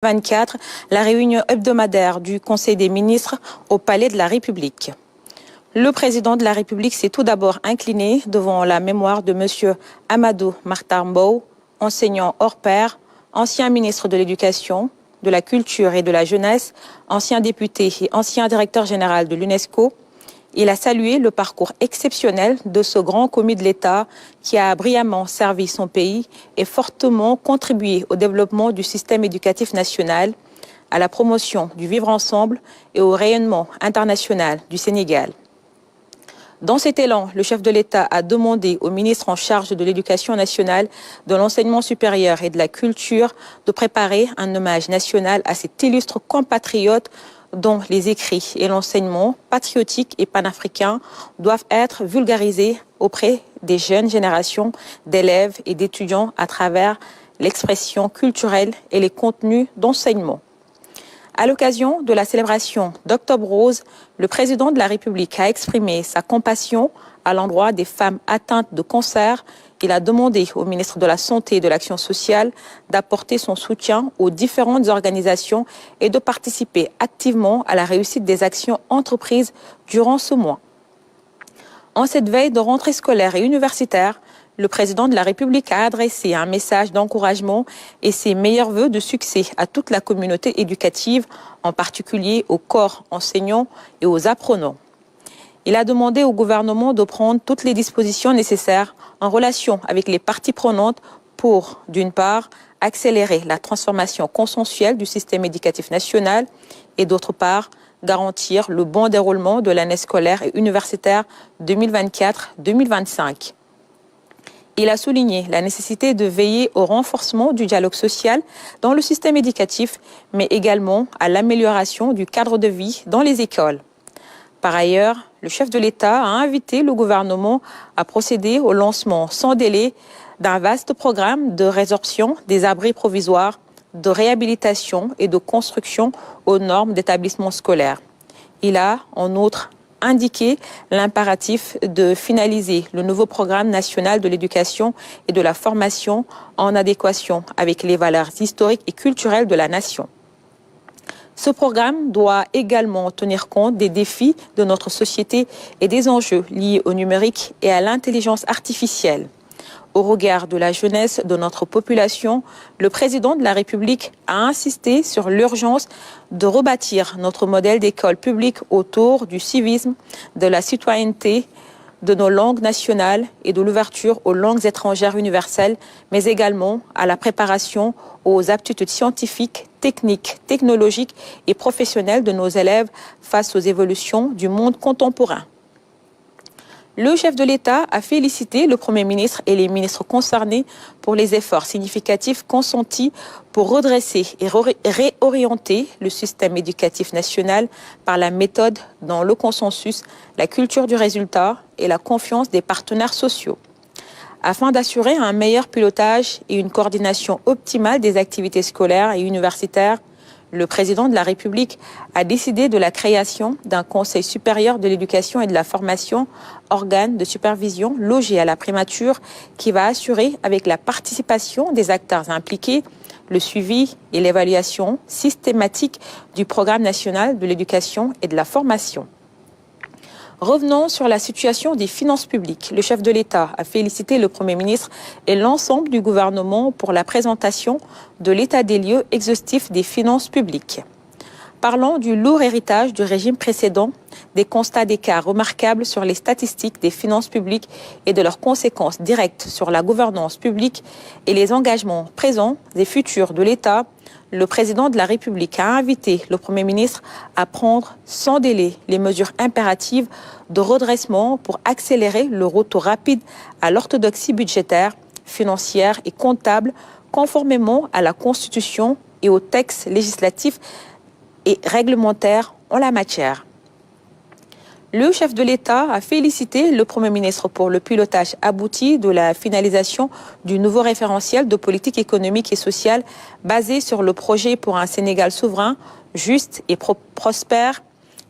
24, la réunion hebdomadaire du Conseil des ministres au Palais de la République. Le président de la République s'est tout d'abord incliné devant la mémoire de M. Amadou Mahtar Mbow, enseignant hors pair, ancien ministre de l'Éducation, de la Culture et de la Jeunesse, ancien député et ancien directeur général de l'UNESCO. Il a salué le parcours exceptionnel de ce grand commis de l'État qui a brillamment servi son pays et fortement contribué au développement du système éducatif national, à la promotion du vivre ensemble et au rayonnement international du Sénégal. Dans cet élan, le chef de l'État a demandé au ministre en charge de l'Éducation nationale, de l'enseignement supérieur et de la culture de préparer un hommage national à cet illustre compatriote dont les écrits et l'enseignement patriotique et panafricain doivent être vulgarisés auprès des jeunes générations d'élèves et d'étudiants à travers l'expression culturelle et les contenus d'enseignement. À l'occasion de la célébration d'Octobre Rose, le président de la République a exprimé sa compassion à l'endroit des femmes atteintes de cancer. Il a demandé au ministre de la Santé et de l'Action sociale d'apporter son soutien aux différentes organisations et de participer activement à la réussite des actions entreprises durant ce mois. En cette veille de rentrée scolaire et universitaire, le président de la République a adressé un message d'encouragement et ses meilleurs vœux de succès à toute la communauté éducative, en particulier au corps enseignant et aux apprenants. Il a demandé au gouvernement de prendre toutes les dispositions nécessaires en relation avec les parties prenantes pour, d'une part, accélérer la transformation consensuelle du système éducatif national et, d'autre part, garantir le bon déroulement de l'année scolaire et universitaire 2024-2025. Il a souligné la nécessité de veiller au renforcement du dialogue social dans le système éducatif, mais également à l'amélioration du cadre de vie dans les écoles. Par ailleurs, le chef de l'État a invité le gouvernement à procéder au lancement sans délai d'un vaste programme de résorption des abris provisoires, de réhabilitation et de construction aux normes d'établissement scolaire. Il a, en outre, indiqué l'impératif de finaliser le nouveau programme national de l'éducation et de la formation en adéquation avec les valeurs historiques et culturelles de la nation. Ce programme doit également tenir compte des défis de notre société et des enjeux liés au numérique et à l'intelligence artificielle. Au regard de la jeunesse de notre population, le président de la République a insisté sur l'urgence de rebâtir notre modèle d'école publique autour du civisme, de la citoyenneté, de nos langues nationales et de l'ouverture aux langues étrangères universelles, mais également à la préparation aux aptitudes scientifiques, techniques, technologiques et professionnelles de nos élèves face aux évolutions du monde contemporain. Le chef de l'État a félicité le Premier ministre et les ministres concernés pour les efforts significatifs consentis pour redresser et réorienter le système éducatif national par la méthode dans le consensus, la culture du résultat et la confiance des partenaires sociaux. Afin d'assurer un meilleur pilotage et une coordination optimale des activités scolaires et universitaires, le président de la République a décidé de la création d'un Conseil supérieur de l'éducation et de la formation, organe de supervision logé à la primature qui va assurer, avec la participation des acteurs impliqués, le suivi et l'évaluation systématique du programme national de l'éducation et de la formation. Revenons sur la situation des finances publiques. Le chef de l'État a félicité le Premier ministre et l'ensemble du gouvernement pour la présentation de l'état des lieux exhaustif des finances publiques. Parlant du lourd héritage du régime précédent, des constats d'écart remarquables sur les statistiques des finances publiques et de leurs conséquences directes sur la gouvernance publique et les engagements présents et futurs de l'État, le président de la République a invité le Premier ministre à prendre sans délai les mesures impératives de redressement pour accélérer le retour rapide à l'orthodoxie budgétaire, financière et comptable, conformément à la Constitution et aux textes législatifs et réglementaires en la matière. Le chef de l'État a félicité le Premier ministre pour le pilotage abouti de la finalisation du nouveau référentiel de politique économique et sociale basé sur le projet pour un Sénégal souverain, juste et prospère.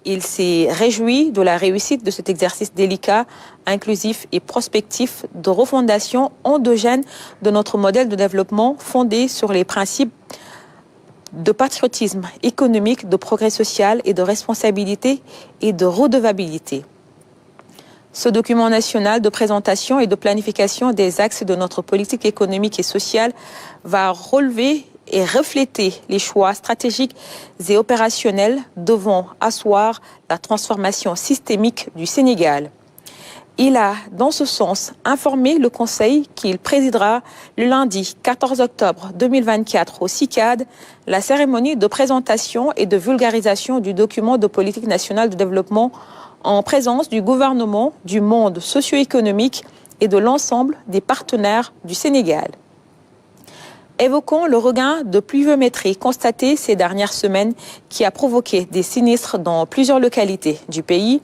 Il s'est réjoui de la réussite de cet exercice délicat, inclusif et prospectif de refondation endogène de notre modèle de développement fondé sur les principes de patriotisme économique, de progrès social et de responsabilité et de redevabilité. Ce document national de présentation et de planification des axes de notre politique économique et sociale va relever et refléter les choix stratégiques et opérationnels devant asseoir la transformation systémique du Sénégal. Il a, dans ce sens, informé le Conseil qu'il présidera le lundi 14 octobre 2024 au CICAD la cérémonie de présentation et de vulgarisation du document de politique nationale de développement en présence du gouvernement, du monde socio-économique et de l'ensemble des partenaires du Sénégal. Évoquons le regain de pluviométrie constaté ces dernières semaines qui a provoqué des sinistres dans plusieurs localités du pays.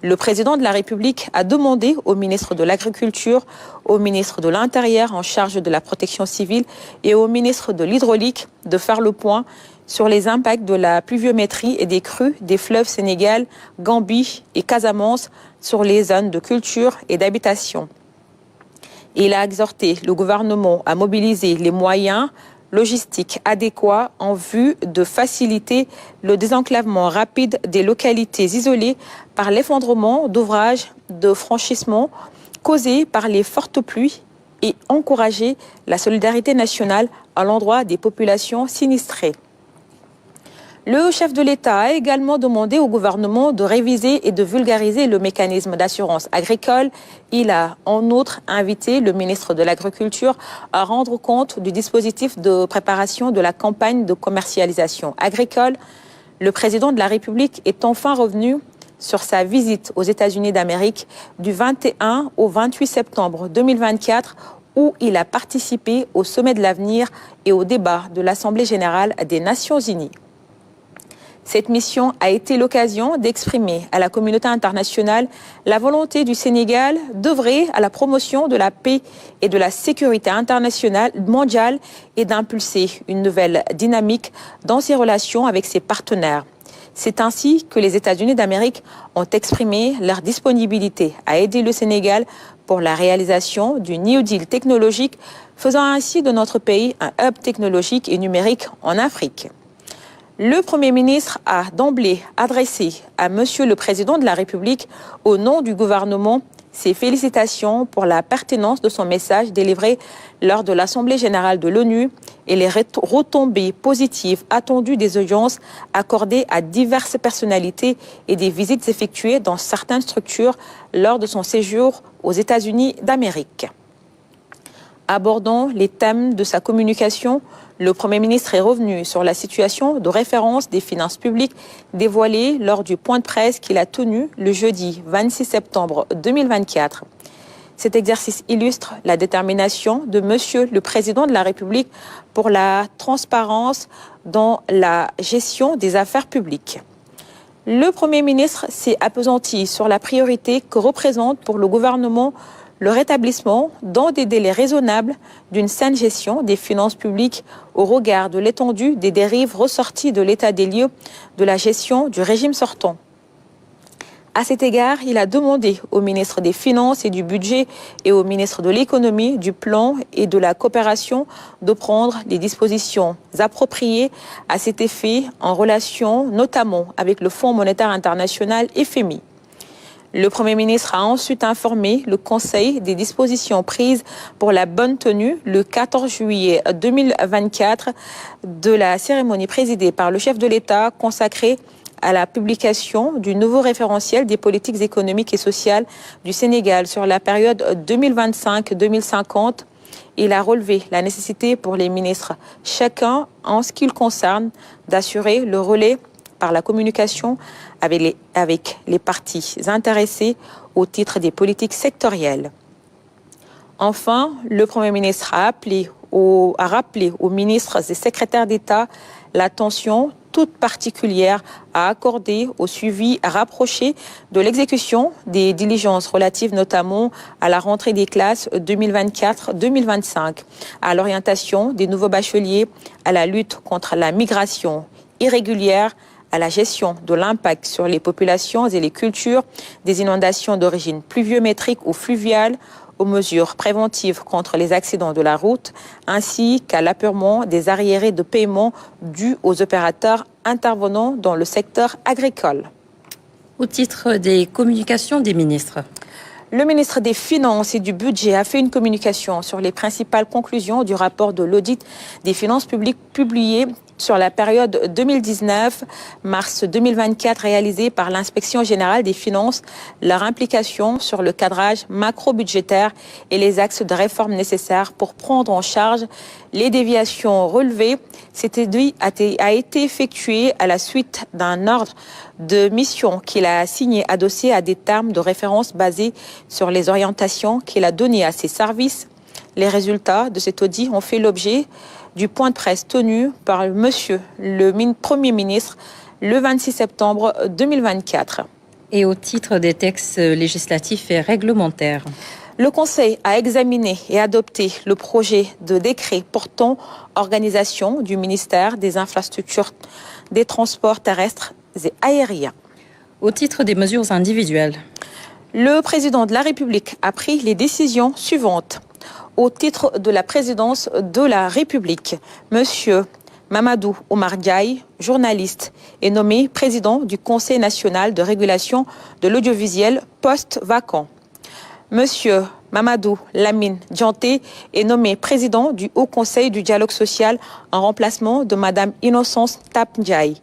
Le président de la République a demandé au ministre de l'Agriculture, au ministre de l'Intérieur en charge de la protection civile et au ministre de l'Hydraulique de faire le point sur les impacts de la pluviométrie et des crues des fleuves Sénégal, Gambie et Casamance sur les zones de culture et d'habitation. Il a exhorté le gouvernement à mobiliser les moyens logistiques adéquats en vue de faciliter le désenclavement rapide des localités isolées par l'effondrement d'ouvrages de franchissement causés par les fortes pluies et encourager la solidarité nationale à l'endroit des populations sinistrées. Le chef de l'État a également demandé au gouvernement de réviser et de vulgariser le mécanisme d'assurance agricole. Il a en outre invité le ministre de l'Agriculture à rendre compte du dispositif de préparation de la campagne de commercialisation agricole. Le président de la République est enfin revenu sur sa visite aux États-Unis d'Amérique du 21 au 28 septembre 2024 où il a participé au sommet de l'avenir et au débat de l'Assemblée générale des Nations unies. Cette mission a été l'occasion d'exprimer à la communauté internationale la volonté du Sénégal d'œuvrer à la promotion de la paix et de la sécurité internationale mondiale et d'impulser une nouvelle dynamique dans ses relations avec ses partenaires. C'est ainsi que les États-Unis d'Amérique ont exprimé leur disponibilité à aider le Sénégal pour la réalisation du New Deal technologique, faisant ainsi de notre pays un hub technologique et numérique en Afrique. Le Premier ministre a d'emblée adressé à Monsieur le Président de la République, au nom du gouvernement, ses félicitations pour la pertinence de son message délivré lors de l'Assemblée générale de l'ONU et les retombées positives attendues des audiences accordées à diverses personnalités et des visites effectuées dans certaines structures lors de son séjour aux États-Unis d'Amérique. Abordant les thèmes de sa communication, le Premier ministre est revenu sur la situation de référence des finances publiques dévoilée lors du point de presse qu'il a tenu le jeudi 26 septembre 2024. Cet exercice illustre la détermination de Monsieur le Président de la République pour la transparence dans la gestion des affaires publiques. Le Premier ministre s'est appesanti sur la priorité que représente pour le gouvernement le rétablissement, dans des délais raisonnables, d'une saine gestion des finances publiques au regard de l'étendue des dérives ressorties de l'état des lieux de la gestion du régime sortant. À cet égard, il a demandé au ministre des Finances et du Budget et au ministre de l'Économie, du Plan et de la Coopération de prendre les dispositions appropriées à cet effet en relation notamment avec le Fonds monétaire international FMI. Le Premier ministre a ensuite informé le Conseil des dispositions prises pour la bonne tenue le 14 juillet 2024 de la cérémonie présidée par le chef de l'État consacrée à la publication du nouveau référentiel des politiques économiques et sociales du Sénégal sur la période 2025-2050. Il a relevé la nécessité pour les ministres, chacun en ce qui le concerne, d'assurer le relais par la communication avec les parties intéressées au titre des politiques sectorielles. Enfin, le Premier ministre a rappelé aux ministres et secrétaires d'État l'attention toute particulière à accorder au suivi rapproché de l'exécution des diligences relatives notamment à la rentrée des classes 2024-2025, à l'orientation des nouveaux bacheliers, à la lutte contre la migration irrégulière, à la gestion de l'impact sur les populations et les cultures des inondations d'origine pluviométrique ou fluviale, aux mesures préventives contre les accidents de la route, ainsi qu'à l'apurement des arriérés de paiement dus aux opérateurs intervenant dans le secteur agricole. Au titre des communications des ministres. Le ministre des Finances et du Budget a fait une communication sur les principales conclusions du rapport de l'audit des finances publiques publié sur la période 2019-mars 2024 réalisée par l'Inspection générale des finances, leur implication sur le cadrage macro-budgétaire et les axes de réforme nécessaires pour prendre en charge les déviations relevées. Cet audit a été effectué à la suite d'un ordre de mission qu'il a signé adossé à des termes de référence basés sur les orientations qu'il a données à ses services. Les résultats de cet audit ont fait l'objet du point de presse tenu par Monsieur le Premier ministre le 26 septembre 2024. Et au titre des textes législatifs et réglementaires. Le Conseil a examiné et adopté le projet de décret portant organisation du ministère des Infrastructures, des Transports terrestres et aériens. Au titre des mesures individuelles. Le président de la République a pris les décisions suivantes. Au titre de la présidence de la République, Monsieur Mamadou Oumar Diaye, journaliste, est nommé président du Conseil national de régulation de l'audiovisuel post-vacant. Monsieur Mamadou Lamine Dianté est nommé président du Haut Conseil du dialogue social en remplacement de Madame Innocence Tap Ndiaye.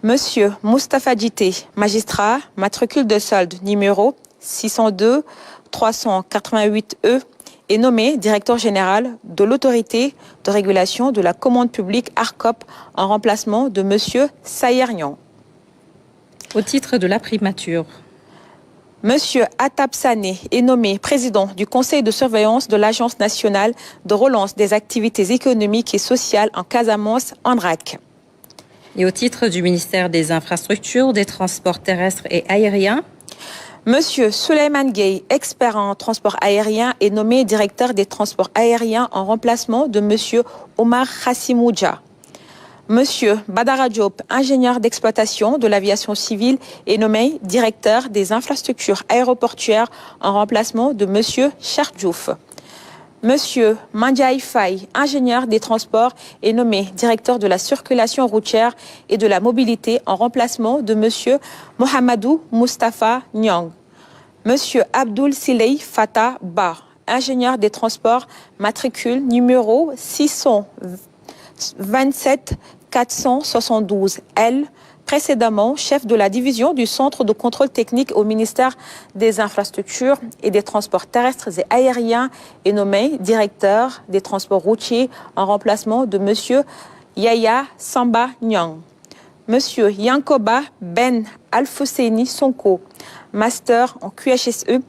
Monsieur Moustapha Djité, magistrat, matricule de solde numéro 602 388E, est nommé directeur général de l'autorité de régulation de la commande publique ARCOP en remplacement de Monsieur Sayer Niang. Au titre de la primature. Monsieur Atap Sané est nommé président du conseil de surveillance de l'Agence nationale de relance des activités économiques et sociales en Casamance, ANRAC. Et au titre du ministère des Infrastructures, des Transports terrestres et aériens. Monsieur Souleymane Gueye, expert en transport aérien, est nommé directeur des transports aériens en remplacement de Monsieur Omar Hassimouja. Monsieur Badara Diop, ingénieur d'exploitation de l'aviation civile, est nommé directeur des infrastructures aéroportuaires en remplacement de Monsieur Chardjouf. Monsieur Mandiaye Faye, ingénieur des transports, est nommé directeur de la circulation routière et de la mobilité en remplacement de Monsieur Mohamedou Moustapha Niang. Monsieur Abdoul Siley Fatah Ba, ingénieur des transports, matricule numéro 627 472 L, précédemment chef de la division du Centre de contrôle technique au ministère des Infrastructures et des Transports terrestres et aériens, est nommé directeur des transports routiers en remplacement de Monsieur Yaya Samba Niang. Monsieur Yankoba Ben Alfousseini Sonko, master en QHSE,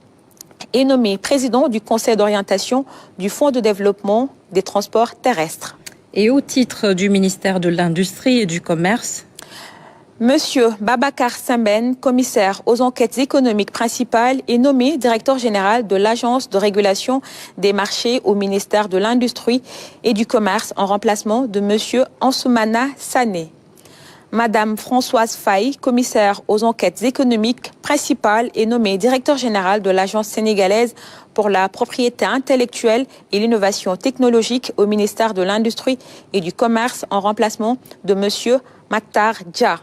est nommé président du conseil d'orientation du Fonds de développement des transports terrestres. Et au titre du ministère de l'Industrie et du Commerce. Monsieur Babacar Semben, commissaire aux enquêtes économiques principales, est nommé directeur général de l'Agence de régulation des marchés au ministère de l'Industrie et du Commerce en remplacement de Monsieur Ansoumana Sané. Madame Françoise Faye, commissaire aux enquêtes économiques principales, est nommée directeur général de l'Agence sénégalaise pour la propriété intellectuelle et l'innovation technologique au ministère de l'Industrie et du Commerce en remplacement de Monsieur Maktar Dia.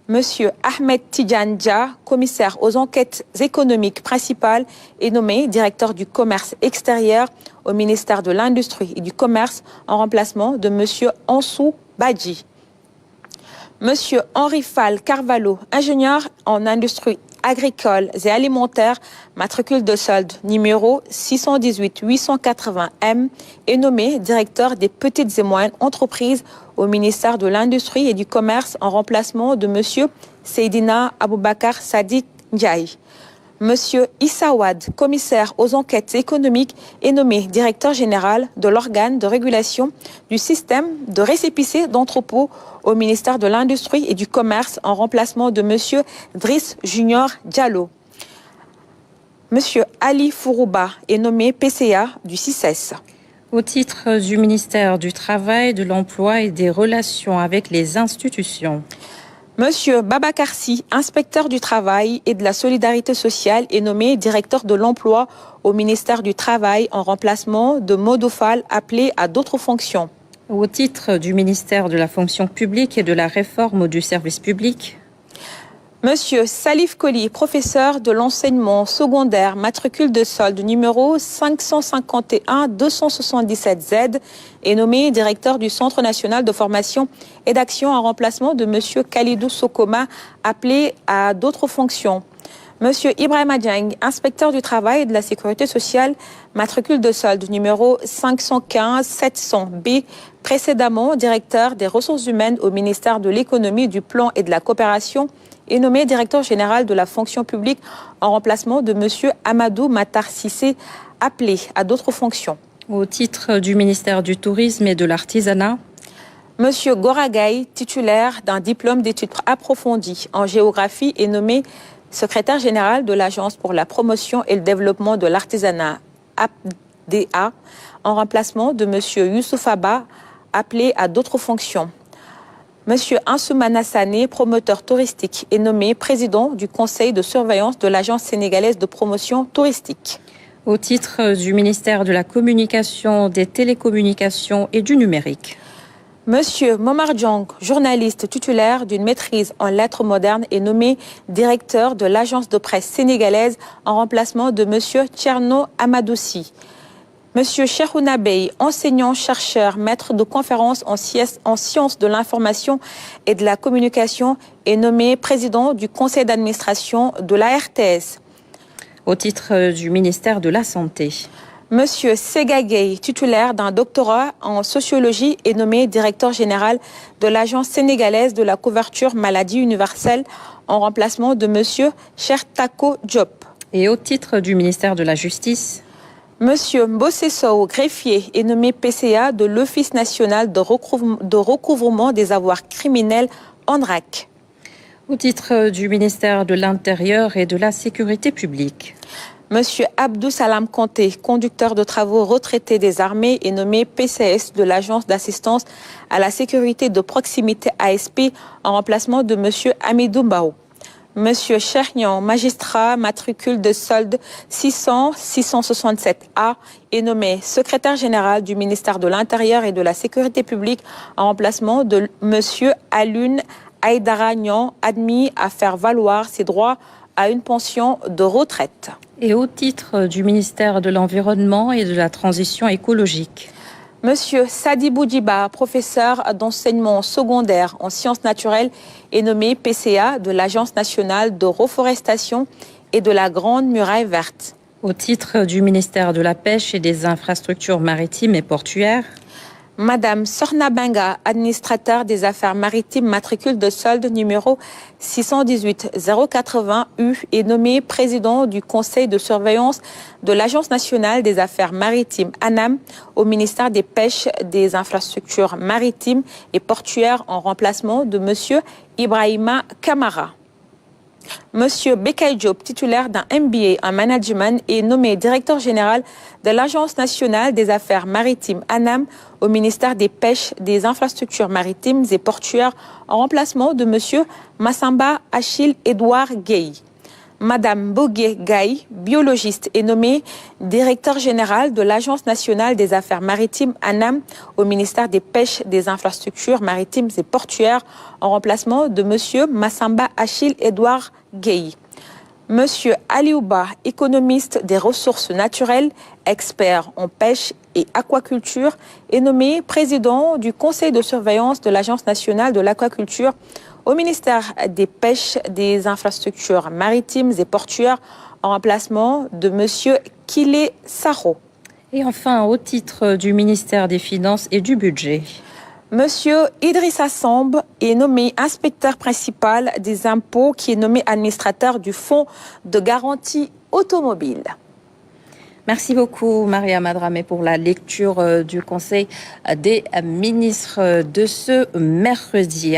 Monsieur Ahmed Tidjane Dia, commissaire aux enquêtes économiques principales, est nommé directeur du commerce extérieur au ministère de l'Industrie et du Commerce en remplacement de Monsieur Ansou Badji. Monsieur Henri Fall Carvalho, ingénieur en industrie agricole et alimentaire, matricule de solde numéro 618 880 M, est nommé directeur des petites et moyennes entreprises au ministère de l'Industrie et du Commerce en remplacement de Monsieur Seydina Aboubakar Sadiq Ndiaye. Monsieur Issa Wad, commissaire aux enquêtes économiques, est nommé directeur général de l'organe de régulation du système de récépissé d'entrepôt au ministère de l'Industrie et du Commerce en remplacement de Monsieur Driss Junior Diallo. Monsieur Ali Fourouba est nommé PCA du CICES. Au titre du ministère du Travail, de l'Emploi et des Relations avec les institutions. Monsieur Babakarsi, inspecteur du travail et de la solidarité sociale, est nommé directeur de l'emploi au ministère du Travail en remplacement de Modofal, appelé à d'autres fonctions. Au titre du ministère de la fonction publique et de la réforme du service public, Monsieur Salif Koli, professeur de l'enseignement secondaire, matricule de solde numéro 551-277Z, est nommé directeur du Centre national de formation et d'action en remplacement de Monsieur Khalidou Sokoma, appelé à d'autres fonctions. Monsieur Ibrahima Dieng, inspecteur du travail et de la sécurité sociale, matricule de solde numéro 515-700B, précédemment directeur des ressources humaines au ministère de l'économie, du plan et de la coopération, est nommé directeur général de la fonction publique en remplacement de Monsieur Amadou Matar Cissé, appelé à d'autres fonctions. au titre du ministère du tourisme et de l'artisanat, Monsieur Goragaï, titulaire d'un diplôme d'études approfondies en géographie, est nommé secrétaire général de l'Agence pour la promotion et le développement de l'artisanat, APDA, en remplacement de Monsieur Youssouf Abba, appelé à d'autres fonctions. Monsieur Ansoumana Sané, promoteur touristique, est nommé président du conseil de surveillance de l'Agence sénégalaise de promotion touristique. au titre du ministère de la communication, des télécommunications et du numérique. Monsieur Momar Diong, journaliste titulaire d'une maîtrise en lettres modernes, est nommé directeur de l'agence de presse sénégalaise en remplacement de Monsieur Tcherno Amadoussi. Monsieur Cheikhouna Bey, enseignant-chercheur, maître de conférences en sciences de l'information et de la communication, est nommé président du conseil d'administration de la RTS. Au titre du ministère de la Santé, Monsieur Segagay, titulaire d'un doctorat en sociologie, est nommé directeur général de l'Agence sénégalaise de la couverture maladie universelle en remplacement de Monsieur Chertako Diop. et au titre du ministère de la Justice, Monsieur Mbossé Sow, greffier, est nommé PCA de l'Office national de recouvrement des avoirs criminels, ONRAC. au titre du ministère de l'Intérieur et de la Sécurité publique. Monsieur Abdou Salam Kanté, conducteur de travaux retraité des armées, est nommé PCS de l'Agence d'assistance à la sécurité de proximité ASP en remplacement de Monsieur Amidou Bao. Monsieur Chernian, magistrat, matricule de solde 600-667A, est nommé secrétaire général du ministère de l'Intérieur et de la Sécurité publique en remplacement de Monsieur Alun Aïdara Nian, admis à faire valoir ses droits à une pension de retraite. Et au titre du ministère de l'Environnement et de la Transition écologique. Monsieur Sadi Boudiba, professeur d'enseignement secondaire en sciences naturelles, est nommé PCA de l'Agence nationale de reforestation et de la Grande Muraille Verte. Au titre du ministère de la Pêche et des Infrastructures maritimes et portuaires. Madame Sorna Benga, administrateur des affaires maritimes, matricule de solde numéro 618-080U, est nommée président du conseil de surveillance de l'Agence nationale des affaires maritimes, ANAM, au ministère des Pêches, des Infrastructures maritimes et portuaires en remplacement de Monsieur Ibrahima Kamara. Monsieur Bekay Diop, titulaire d'un MBA en management, est nommé directeur général de l'Agence nationale des affaires maritimes ANAM au ministère des Pêches, des Infrastructures maritimes et portuaires en remplacement de Monsieur Massamba Achille Edouard Gueye. Madame Bogué Gaye, biologiste, est nommée directeur général de l'Agence nationale des affaires maritimes ANAM au ministère des Pêches, des Infrastructures maritimes et portuaires en remplacement de Monsieur Massamba Achille Edouard Gueye. Monsieur Aliouba, économiste des ressources naturelles, expert en pêche et aquaculture, est nommé président du conseil de surveillance de l'Agence nationale de l'aquaculture au ministère des Pêches, des Infrastructures maritimes et portuaires en remplacement de Monsieur Kile Saro. Et enfin, au titre du ministère des Finances et du Budget. Monsieur Idrissa Samb est nommé inspecteur principal des impôts, qui est nommé administrateur du fonds de garantie automobile. Merci beaucoup, Maria Madramé, pour la lecture du Conseil des ministres de ce mercredi.